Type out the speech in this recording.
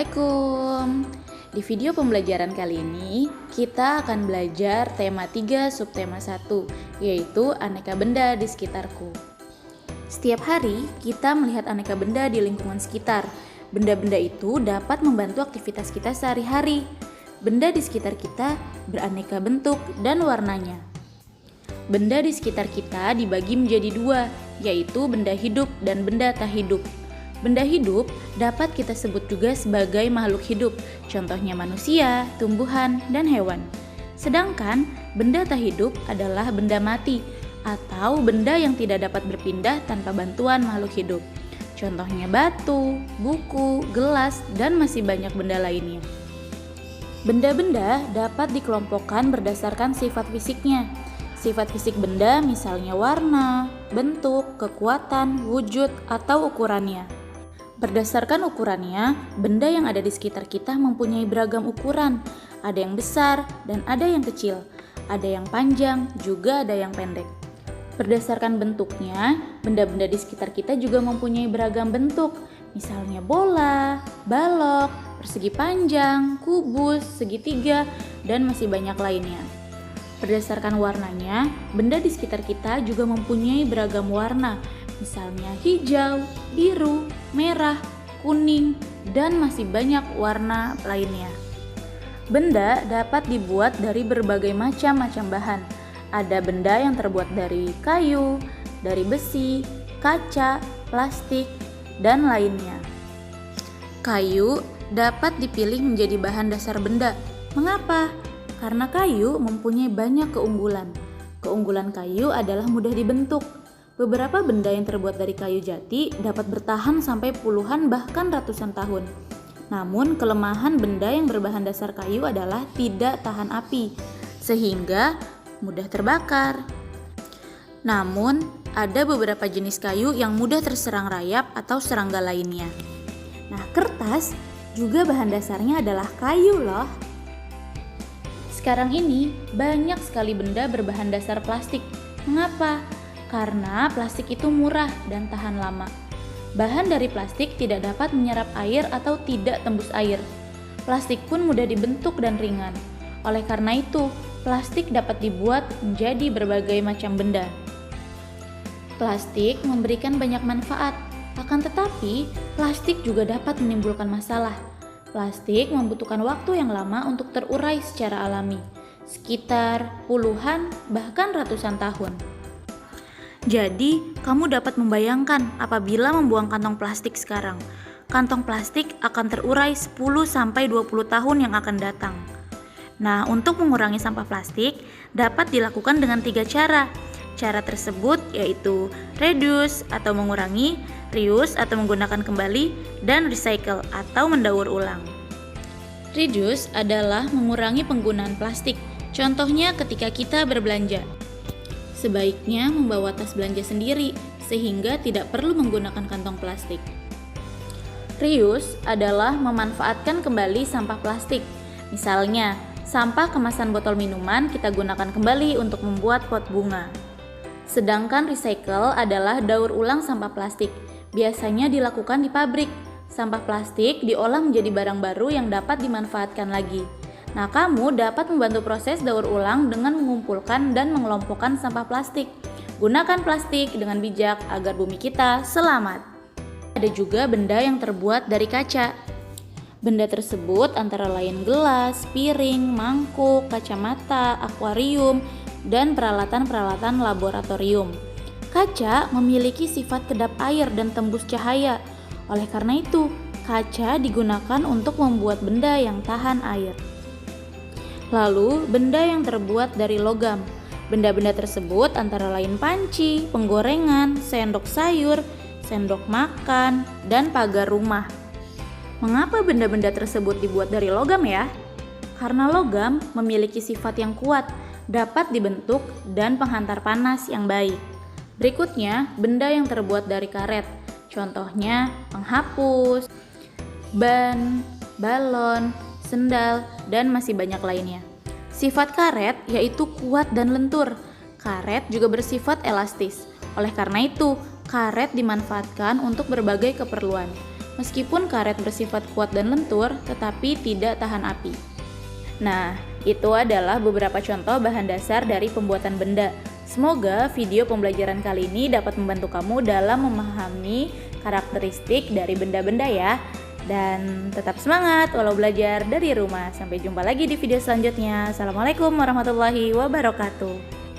Assalamualaikum. Di video pembelajaran kali ini, kita akan belajar tema 3 subtema 1, yaitu aneka benda di sekitarku. Setiap hari, kita melihat aneka benda di lingkungan sekitar. Benda-benda itu dapat membantu aktivitas kita sehari-hari. Benda di sekitar kita beraneka bentuk dan warnanya. Benda di sekitar kita dibagi menjadi dua, yaitu benda hidup dan benda tak hidup. Benda hidup dapat kita sebut juga sebagai makhluk hidup, contohnya manusia, tumbuhan, dan hewan. Sedangkan benda tak hidup adalah benda mati atau benda yang tidak dapat berpindah tanpa bantuan makhluk hidup. Contohnya batu, buku, gelas, dan masih banyak benda lainnya. Benda-benda dapat dikelompokkan berdasarkan sifat fisiknya. Sifat fisik benda misalnya warna, bentuk, kekuatan, wujud, atau ukurannya. Berdasarkan ukurannya, benda yang ada di sekitar kita mempunyai beragam ukuran. Ada yang besar dan ada yang kecil. Ada yang panjang, juga ada yang pendek. Berdasarkan bentuknya, benda-benda di sekitar kita juga mempunyai beragam bentuk. Misalnya bola, balok, persegi panjang, kubus, segitiga, dan masih banyak lainnya. Berdasarkan warnanya, benda di sekitar kita juga mempunyai beragam warna. Misalnya hijau, biru, merah, kuning, dan masih banyak warna lainnya. Benda dapat dibuat dari berbagai macam bahan. Ada benda yang terbuat dari kayu, dari besi, kaca, plastik, dan lainnya. Kayu dapat dipilih menjadi bahan dasar benda. Mengapa? Karena kayu mempunyai banyak keunggulan. Keunggulan kayu adalah mudah dibentuk. Beberapa benda yang terbuat dari kayu jati dapat bertahan sampai puluhan bahkan ratusan tahun. Namun kelemahan benda yang berbahan dasar kayu adalah tidak tahan api, sehingga mudah terbakar. Namun ada beberapa jenis kayu yang mudah terserang rayap atau serangga lainnya. Nah, kertas juga bahan dasarnya adalah kayu loh. Sekarang ini banyak sekali benda berbahan dasar plastik. Mengapa? Karena plastik itu murah dan tahan lama. Bahan dari plastik tidak dapat menyerap air atau tidak tembus air. Plastik pun mudah dibentuk dan ringan. Oleh karena itu, plastik dapat dibuat menjadi berbagai macam benda. Plastik memberikan banyak manfaat, akan tetapi plastik juga dapat menimbulkan masalah. Plastik membutuhkan waktu yang lama untuk terurai secara alami, sekitar puluhan bahkan ratusan tahun. Jadi, kamu dapat membayangkan apabila membuang kantong plastik sekarang. Kantong plastik akan terurai 10-20 tahun yang akan datang. Nah, untuk mengurangi sampah plastik dapat dilakukan dengan 3 cara. Cara tersebut yaitu reduce atau mengurangi, reuse atau menggunakan kembali, dan recycle atau mendaur ulang. Reduce adalah mengurangi penggunaan plastik. Contohnya ketika kita berbelanja. Sebaiknya membawa tas belanja sendiri sehingga tidak perlu menggunakan kantong plastik. Reuse adalah memanfaatkan kembali sampah plastik. Misalnya, sampah kemasan botol minuman kita gunakan kembali untuk membuat pot bunga. Sedangkan recycle adalah daur ulang sampah plastik. Biasanya dilakukan di pabrik. Sampah plastik diolah menjadi barang baru yang dapat dimanfaatkan lagi. Nah, kamu dapat membantu proses daur ulang dengan mengumpulkan dan mengelompokkan sampah plastik. Gunakan plastik dengan bijak agar bumi kita selamat. Ada juga benda yang terbuat dari kaca. Benda tersebut antara lain gelas, piring, mangkuk, kacamata, akuarium, dan peralatan-peralatan laboratorium. Kaca memiliki sifat kedap air dan tembus cahaya. Oleh karena itu, kaca digunakan untuk membuat benda yang tahan air. Lalu, benda yang terbuat dari logam. Benda-benda tersebut antara lain panci, penggorengan, sendok sayur, sendok makan, dan pagar rumah. Mengapa benda-benda tersebut dibuat dari logam ya? Karena logam memiliki sifat yang kuat, dapat dibentuk, dan penghantar panas yang baik. Berikutnya, benda yang terbuat dari karet. Contohnya, penghapus, ban, balon, sendal, dan masih banyak lainnya. Sifat karet yaitu kuat dan lentur. Karet juga bersifat elastis. Oleh karena itu, karet dimanfaatkan untuk berbagai keperluan. Meskipun karet bersifat kuat dan lentur, tetapi tidak tahan api. Nah, itu adalah beberapa contoh bahan dasar dari pembuatan benda. Semoga video pembelajaran kali ini dapat membantu kamu dalam memahami karakteristik dari benda-benda ya. Dan tetap semangat walau belajar dari rumah. Sampai jumpa lagi di video selanjutnya. Assalamualaikum warahmatullahi wabarakatuh.